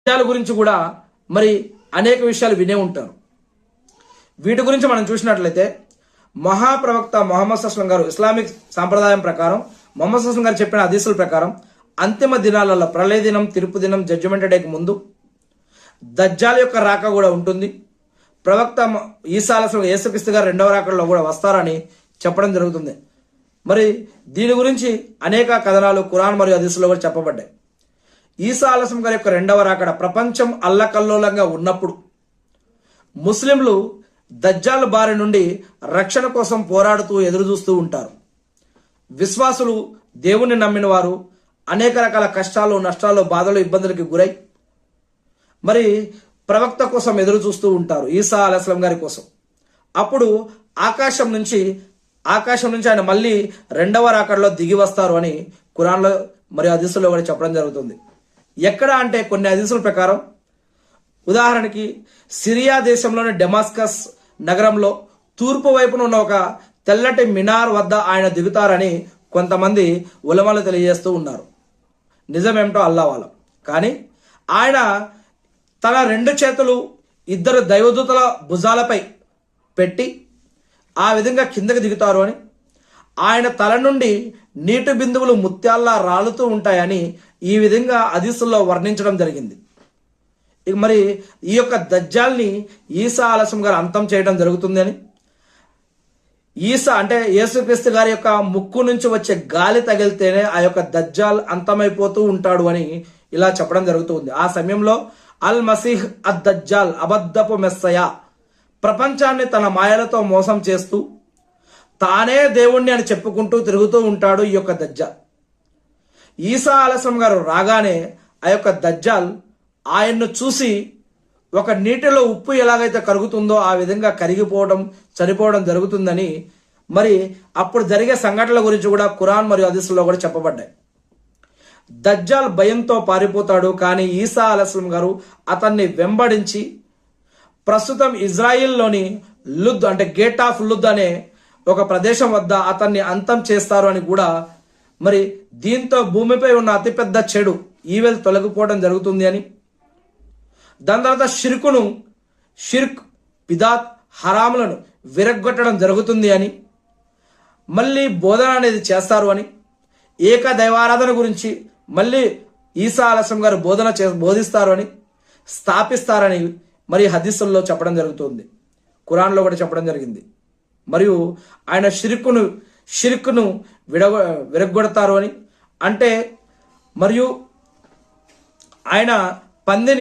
విషయాల గురించి కూడా మరి అనేక విషయాలు వినే ఉంటారు. వీటి గురించి మనం చూసినట్లయితే మహాప్రవక్త మొహమ్మద్ అస్లం గారు ఇస్లామిక్ సాంప్రదాయం ప్రకారం మొహమ్మద్ అస్లం గారు చెప్పిన హదీసుల ప్రకారం అంతిమ దినాలలో ప్రళయ దినం, తీర్పు దినం, జడ్జిమెంట్ డేకి ముందు దజ్జాల్ యొక్క రాక కూడా ఉంటుంది. ప్రవక్త ఈసా అలైహిస్సలాం యేసుక్రీస్తు గారు రెండవ రాకడలో కూడా వస్తారని చెప్పడం జరుగుతుంది. మరి దీని గురించి అనేక కథనాలు ఖురాన్ మరియు హదీసులో కూడా చెప్పబడ్డాయి. ఈసా అలైహిస్సలాం గారి యొక్క రెండవ రాకడ ప్రపంచం అల్లకల్లోలంగా ఉన్నప్పుడు ముస్లింలు దజ్జాల్ బారి నుండి రక్షణ కోసం పోరాడుతూ ఎదురు చూస్తూ ఉంటారు. విశ్వాసులు, దేవుణ్ణి నమ్మిన వారు అనేక రకాల కష్టాలు, నష్టాలు, బాధలు, ఇబ్బందులకి గురై మరి ప్రవక్త కోసం ఎదురు చూస్తూ ఉంటారు, ఈసా అలైహిస్సలాం గారి కోసం. అప్పుడు ఆకాశం నుంచి ఆయన మళ్ళీ రెండవ రాకడలో దిగి వస్తారు అని ఖురాన్లో మరియు హదీసుల్లో కూడా చెప్పడం జరుగుతుంది. ఎక్కడ అంటే కొన్ని హదీసుల ప్రకారం ఉదాహరణకి సిరియా దేశంలోని డెమాస్కస్ నగరంలో తూర్పు వైపున ఉన్న ఒక తెల్లటి మినార్ వద్ద ఆయన దిగుతారని కొంతమంది ఉలమాలు తెలియజేస్తూ ఉన్నారు. నిజమేమిటో అల్లాహ్. కానీ ఆయన తన రెండు చేతులు ఇద్దరు దైవదూతల భుజాలపై పెట్టి ఆ విధంగా కిందకి దిగుతారు అని, ఆయన తల నుండి నీటి బిందువులు ముత్యాల్లా రాలుతూ ఉంటాయని ఈ విధంగా హదీసుల్లో వర్ణించడం జరిగింది. మరి ఈ యొక్క దజ్జాల్ని ఈసా అలైహిస్సలాం గారు అంతం చేయడం జరుగుతుంది అని, ఈసా అంటే యేసుక్రీస్తు గారి యొక్క ముక్కు నుంచి వచ్చే గాలి తగిలితేనే ఆ యొక్క దజ్జాల్ అంతమైపోతూ ఉంటాడు అని ఇలా చెప్పడం జరుగుతుంది. ఆ సమయంలో అల్ మసీహ్ అద్ దజ్జాల్, అబద్ధపు మెస్సయా, ప్రపంచాన్ని తన మాయలతో మోసం చేస్తూ తానే దేవుణ్ణి అని చెప్పుకుంటూ తిరుగుతూ ఉంటాడు ఈ యొక్క దజ్జాల్. ఈసా అలైహిస్సలాం గారు రాగానే ఆ యొక్క దజ్జాల్ ఆయన్ను చూసి ఒక నీటిలో ఉప్పు ఎలాగైతే కరుగుతుందో ఆ విధంగా కరిగిపోవడం, చనిపోవడం జరుగుతుందని మరి అప్పుడు జరిగే సంఘటనల గురించి కూడా ఖురాన్ మరియు హదీసుల్లో కూడా చెప్పబడ్డాయి. దజ్జాల్ భయంతో పారిపోతాడు, కానీ ఈసా అలైహిస్సలాం గారు అతన్ని వెంబడించి ప్రస్తుతం ఇజ్రాయిల్లోని లుద్ అంటే గేట్ ఆఫ్ లుద్ అనే ఒక ప్రదేశం వద్ద అతన్ని అంతం చేస్తారు అని కూడా, మరి దీంతో భూమిపై ఉన్న అతిపెద్ద చెడు ఈవెల్ తొలగిపోవడం జరుగుతుంది అని, దాని తర్వాత షిర్క్, బిదాత్, హరాములను విరగ్గొట్టడం జరుగుతుంది అని, మళ్ళీ బోధన అనేది చేస్తారు అని, ఏక దైవారాధన గురించి మళ్ళీ ఈసా అలైహిస్సలాం గారు బోధిస్తారు అని, స్థాపిస్తారని మరి హదీసుల్లో చెప్పడం జరుగుతుంది, ఖురాన్లో కూడా చెప్పడం జరిగింది. మరియు ఆయన షిర్కును విరగ్గొడతారు అని అంటే, మరియు ఆయన పందిని